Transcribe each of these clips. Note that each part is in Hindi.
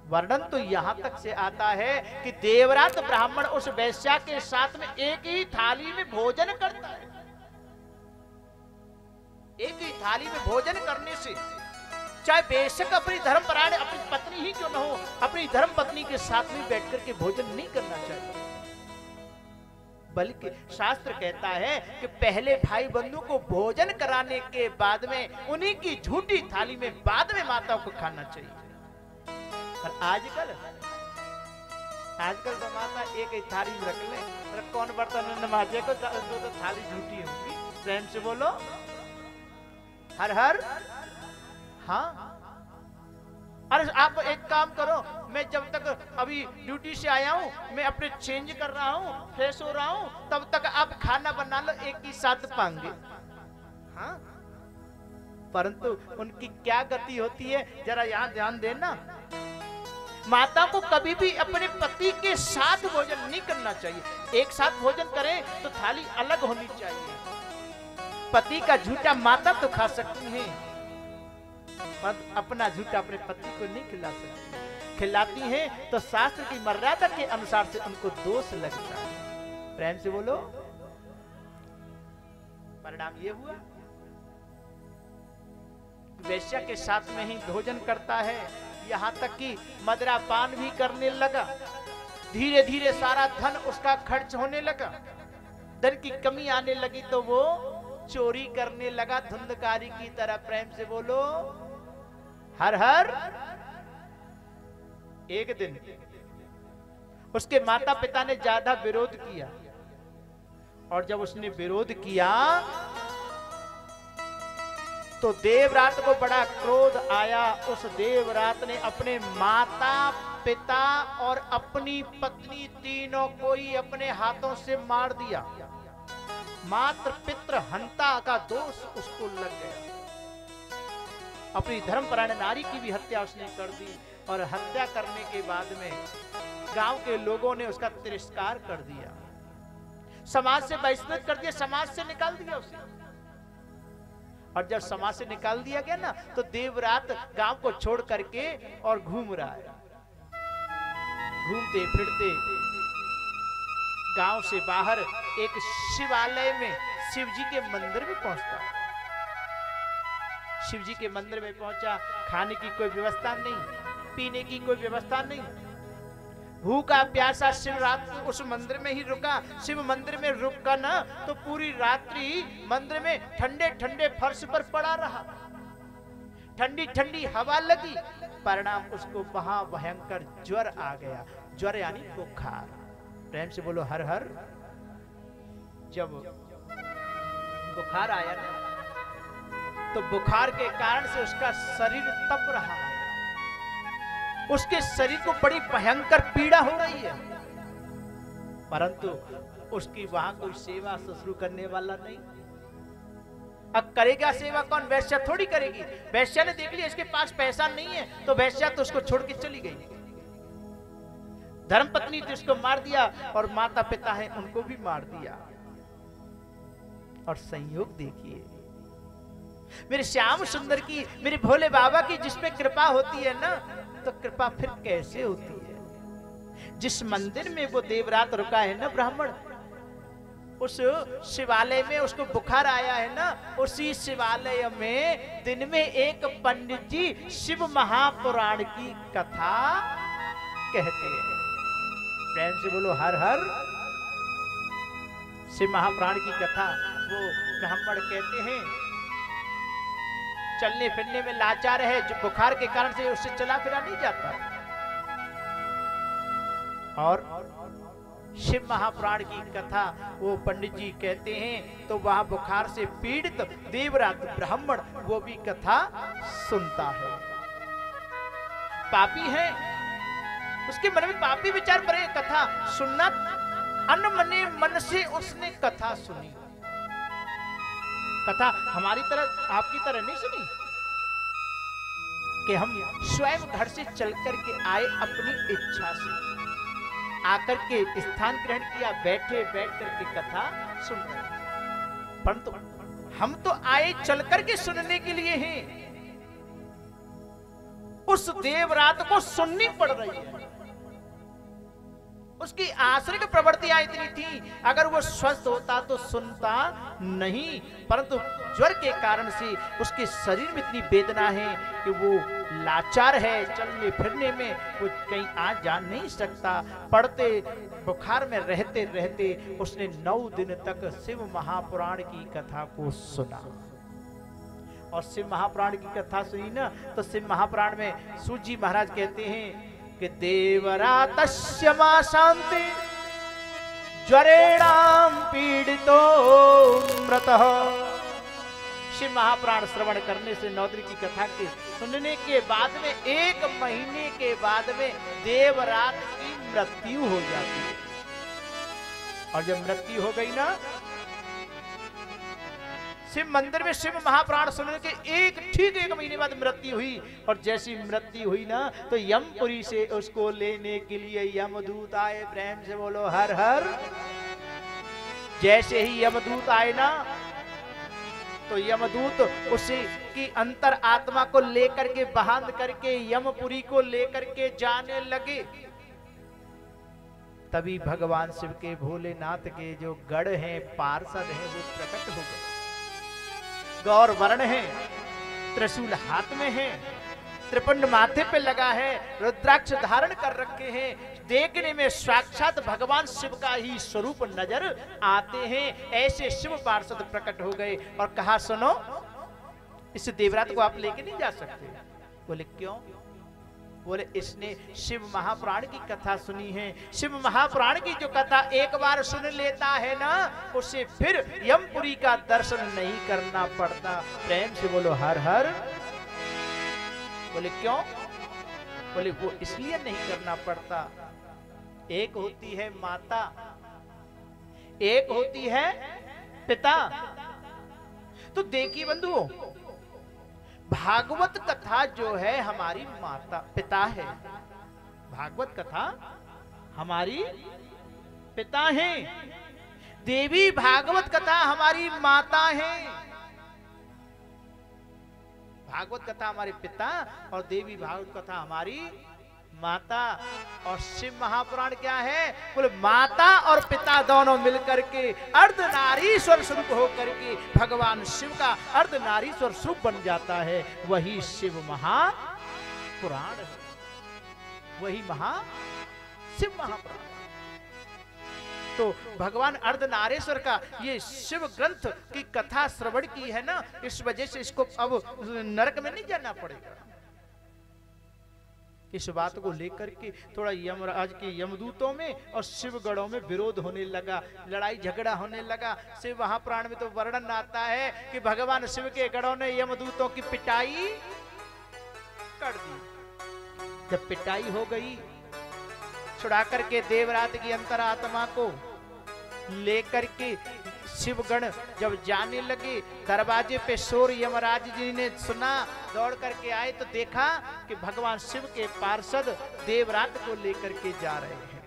वर्णन तो यहां तक से आता है कि देवरात ब्राह्मण उस वैश्या के साथ में एक ही थाली में भोजन करता है। एक ही थाली में भोजन करने से चाहे बेशक अपनी धर्मपरायण अपनी पत्नी ही क्यों न हो, अपनी धर्म पत्नी के साथ में बैठ करके भोजन नहीं करना चाहिए। बल्कि शास्त्र कहता है कि पहले भाई बंधु को भोजन कराने के बाद में उन्हीं की झूठी थाली में बाद में माताओं को खाना चाहिए। और आजकल तो माता एक ही थाली में रख ले, कौन बर्तन न माजे को तो थाली झूठी होगी। प्रेम से बोलो हर हर। हाँ, अरे आप एक काम करो, मैं जब तक अभी ड्यूटी से आया हूं, मैं अपने चेंज कर रहा हूं, फ्रेश हो रहा हूं, तब तक आप खाना बना लो, एक ही साथ पाएंगे। हाँ, परंतु उनकी क्या गति होती है जरा यहां ध्यान देना। माता को कभी भी अपने पति के साथ भोजन नहीं करना चाहिए। एक साथ भोजन करें तो थाली अलग होनी चाहिए। पति का झूठा माता तो खा सकती है, पर अपना झूठा अपने पति को नहीं खिला सकती। खिलाती हैं तो शास्त्र की मर्यादा के अनुसार से उनको दोष लगता है। प्रेम से बोलो। परिणाम ये हुआ, वैश्या के साथ में ही भोजन करता है, यहां तक कि मदिरा पान भी करने लगा। धीरे धीरे सारा धन उसका खर्च होने लगा। धन की कमी आने लगी तो वो चोरी करने लगा धुंधकारी की तरह। प्रेम से बोलो हर हर। एक दिन उसके माता पिता ने ज्यादा विरोध किया, और जब उसने विरोध किया तो देवरात को बड़ा क्रोध आया। उस देवरात ने अपने माता पिता और अपनी पत्नी तीनों को ही अपने हाथों से मार दिया। मात्र पितृ हंता का दोष उसको लग गया। अपनी धर्मपरायण नारी की भी हत्या उसने कर दी, और हत्या करने के बाद में गांव के लोगों ने उसका तिरस्कार कर दिया, समाज से बहिष्कृत कर दिया, समाज से निकाल दिया उसे। और जब समाज से निकाल दिया गया ना, तो देवरात गांव को छोड़ करके और घूम रहा है। घूमते फिरते गांव से बाहर एक शिवालय में शिव जी के मंदिर में पहुंचता है। शिव जी के मंदिर में पहुंचा, खाने की कोई व्यवस्था नहीं, पीने की कोई व्यवस्था नहीं। भूखा प्यासा शिव रात उस मंदिर में ही रुका। शिव मंदिर में रुका ना तो पूरी रात्रि मंदिर में ठंडे ठंडे फर्श पर पड़ा रहा। ठंडी ठंडी हवा लगी, परिणाम उसको वहां भयंकर ज्वर आ गया। ज्वर यानी बुखार। प्रेम से बोलो हर हर। जब बुखार आया ना, तो बुखार के कारण से उसका शरीर तप रहा है। उसके शरीर को बड़ी भयंकर पीड़ा हो रही है, परंतु उसकी वहां कोई सेवा शुश्रूषा करने वाला नहीं। अब करेगा सेवा कौन? वैश्या थोड़ी करेगी। वैश्या ने देख लिया इसके पास पैसा नहीं है, तो वैश्या तो उसको छोड़ के चली गई। धर्मपत्नी तो उसको मार दिया, और माता पिता हैं उनको भी मार दिया। और संयोग देखिए, मेरे श्याम सुंदर की, मेरे भोले बाबा की जिसपे कृपा होती है ना, तो कृपा फिर कैसे होती है? जिस मंदिर में वो देवरात रुका है ना ब्राह्मण, उस शिवालय में उसको बुखार आया है ना, उसी शिवालय में दिन में एक पंडित जी शिव महापुराण की कथा कहते हैं। प्रेम से बोलो हर हर। शिव महापुराण की कथा वो ब्राह्मण कहते हैं। चलने फिरने में लाचार है, जो बुखार के कारण से उससे चला फिरा नहीं जाता। और शिव महापुराण की कथा वो पंडित जी कहते हैं, तो वहां बुखार से पीड़ित देवरात ब्राह्मण वो भी कथा सुनता है। पापी है, उसके मन में पापी विचार पड़े, कथा सुनना अनमने मन से उसने कथा सुनी। कथा हमारी तरह आपकी तरह नहीं सुनी कि हम स्वयं घर से चल करके आए अपनी इच्छा से, आकर के स्थान ग्रहण किया, बैठे बैठ करके कथा सुन रहे। परंतु हम तो आए चल करके सुनने के लिए हैं। उस देवरात को सुननी पड़ रही है। उसकी आश्रित प्रवृत्तियां इतनी थी, अगर वो स्वस्थ होता तो सुनता नहीं, परंतु ज्वर के कारण से उसके शरीर में इतनी वेदना है कि वो लाचार है, चलने फिरने में वो कहीं आ जा नहीं सकता। पड़ते बुखार में रहते रहते उसने 9 दिन तक शिव महापुराण की कथा को सुना। और शिव महापुराण की कथा सुनी ना, तो शिव महापुराण में सूत जी महाराज कहते हैं कि देवरातस्य मा शांति ज्वरेणाम पीड़ितो मृतः। शिव महापुराण श्रवण करने से 9 दिन की कथा के सुनने के बाद में 1 महीने के बाद में देवरात की मृत्यु हो जाती है। और जब मृत्यु हो गई ना, शिव मंदिर में शिव महापुराण सुनने के ठीक 1 महीने बाद मृत्यु हुई। और जैसी मृत्यु हुई ना, तो यमपुरी से उसको लेने के लिए यमदूत आए। प्रेम से बोलो हर हर। जैसे ही यमदूत आए ना, तो यमदूत उसी की अंतर आत्मा को लेकर के बांध करके यमपुरी को लेकर के जाने लगे। तभी भगवान शिव के भोलेनाथ के जो गढ़ हैं, पार्षद हैं, वो प्रकट हो गए। गौर वर्ण है, त्रिशूल हाथ में है, त्रिपुंड माथे पे लगा है, रुद्राक्ष धारण कर रखे हैं। देखने में साक्षात भगवान शिव का ही स्वरूप नजर आते हैं। ऐसे शिव पार्षद प्रकट हो गए और कहा, सुनो, इस देवरात को आप लेके नहीं जा सकते। बोले क्यों? बोले इसने शिव महापुराण की कथा सुनी है। शिव महापुराण की जो कथा एक बार सुन लेता है ना, उसे फिर यमपुरी का दर्शन नहीं करना पड़ता। प्रेम से बोलो हर हर। बोले क्यों? बोले वो इसलिए नहीं करना पड़ता, एक होती है माता, एक होती है पिता। तो देखिए बंधुओं, भागवत कथा जो है हमारी माता पिता है। भागवत कथा हमारी पिता है। देवी भागवत कथा हमारी माता है। भागवत कथा हमारे पिता और देवी भागवत कथा हमारी माता। और शिव महापुराण क्या है? बोले माता और पिता दोनों मिलकर के अर्धनारीश्वर स्वरूप होकर के भगवान शिव का अर्धनारीश्वर स्वरूप बन जाता है। वही शिव महापुराण है, वही शिव महापुराण। तो भगवान अर्धनारीश्वर का ये शिव ग्रंथ की कथा श्रवण की है ना, इस वजह से इसको अब नरक में नहीं जाना पड़ेगा। इस बात को लेकर के थोड़ा यमराज के यमदूतों में और शिवगढ़ों में विरोध होने लगा, लड़ाई झगड़ा होने लगा। शिव महापुराण में तो वर्णन आता है कि भगवान शिव के गढ़ों ने यमदूतों की पिटाई कर दी। जब पिटाई हो गई, छुड़ा करके देवरात की अंतरात्मा को लेकर के शिवगण जब जाने लगे, दरवाजे पे शोर यमराज जी ने सुना, दौड़ करके आए तो देखा कि भगवान शिव के पार्षद देवरात को लेकर के जा रहे हैं।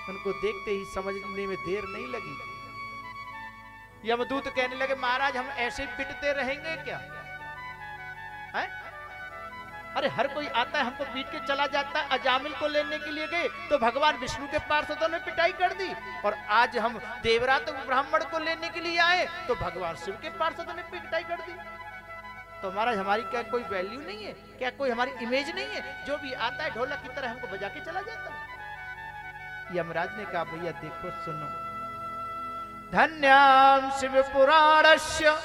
उनको देखते ही समझने में देर नहीं लगी। यमदूत कहने लगे, महाराज हम ऐसे पिटते रहेंगे क्या? है? अरे हर कोई आता है, हमको पीट के चला जाता है। अजामिल को लेने के लिए गए तो भगवान विष्णु के पार्षदों ने पिटाई कर दी, और आज हम देवरात ब्राह्मण को लेने के लिए आए तो भगवान शिव के पार्षदों ने पिटाई कर दी। तो महाराज हमारी क्या कोई वैल्यू नहीं है? क्या कोई हमारी इमेज नहीं है? जो भी आता है ढोलक की तरह हमको बजा के चला जाता है। यमराज ने कहा, भैया देखो सुनो, धन्याम शिव पुराणस्य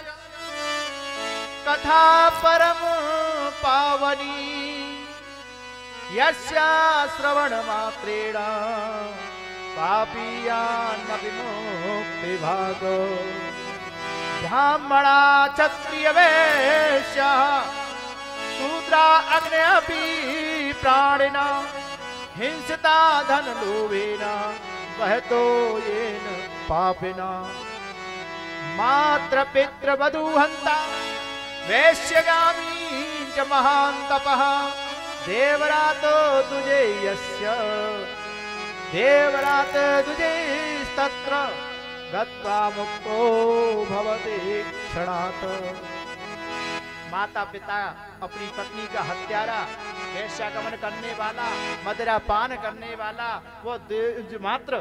कथा परम पावनी, यस्या श्रवण मात्रेण पापीयान् विमुक्ति भागो। ब्राह्मणा क्षत्रिय वैश्या शूद्रा अग्ने अपि प्राणिना, हिंसिता धन लोभेन वहतो येन पापिना। मात्र पितृ वधूहंता वैश्यगामी च महान तपः, देवरात तुझे यस्य देवरात तुझे तत्र गत्वा मुक्तो भवति क्षणात्। माता पिता, अपनी पत्नी का हत्यारा, वैश्यागमन करने वाला, मदिरा पान करने वाला, वो मात्र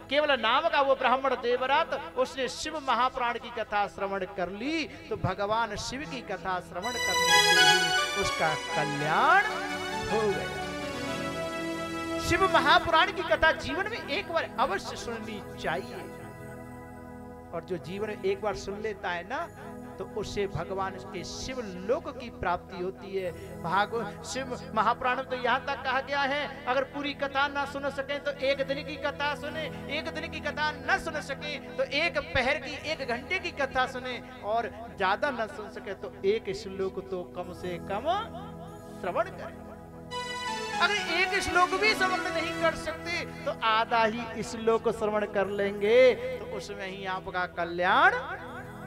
केवल नाम का वो ब्राह्मण देवरात, उसने शिव महापुराण की कथा श्रवण कर ली तो भगवान शिव की कथा श्रवण करने से ही उसका कल्याण हो गया। शिव महापुराण की कथा जीवन में एक बार अवश्य सुननी चाहिए, और जो जीवन में एक बार सुन लेता है ना तो उससे भगवान के शिव लोक की प्राप्ति होती है। शिव महापुराण में तो यहाँ तक कहा गया है, अगर पूरी कथा ना सुन सके तो एक दिन की कथा सुने, एक दिन की कथा न सुन सके तो एक पहर की, 1 घंटे की कथा सुने, और ज्यादा न सुन सके तो एक श्लोक तो कम से कम श्रवण करें। अगर एक श्लोक भी श्रवण नहीं कर सकते तो आधा ही श्लोक श्रवण कर लेंगे तो उसमें ही आपका कल्याण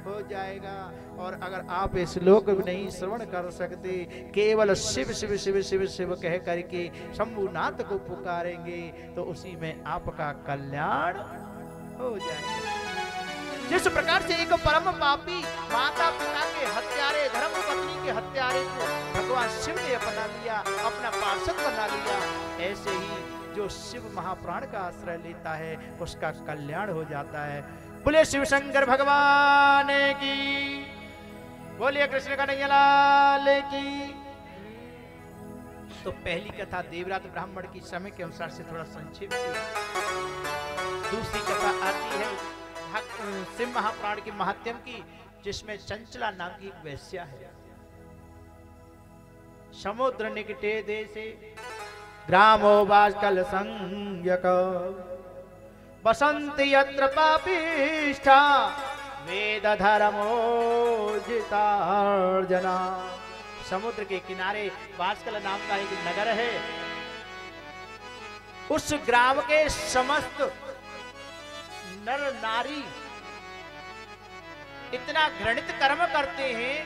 हो जाएगा। और अगर आप श्लोक भी नहीं श्रवण कर सकते, केवल शिव शिव शिव शिव शिव कह करके शंभुनाथ को पुकारेंगे तो उसी में आपका कल्याण हो जाएगा। जिस प्रकार से एक परम पापी माता पिता के हत्यारे, धर्म पत्नी के हत्यारे को भगवान शिव ने अपना लिया, अपना पार्षद बना लिया, ऐसे ही जो शिव महापुराण का आश्रय लेता है उसका कल्याण हो जाता है। बोले शिव शंकर भगवान की, बोलिए कृष्ण कन्हैया लाल की। तो पहली कथा देवरात ब्राह्मण की समय के अनुसार से थोड़ा संक्षेप की। दूसरी कथा आती है शिव महापुराण के महात्म्य की, जिसमें चंचला नाम की एक वैश्या है। समुद्र निकटे देशे ग्रामो वास्कल संज्ञक बसंति यत्र पापिष्ठा वेद धर्मो जितार्जना। समुद्र के किनारे वास्कल नाम का एक नगर है। उस ग्राम के समस्त नर नारी इतना घृणित कर्म करते हैं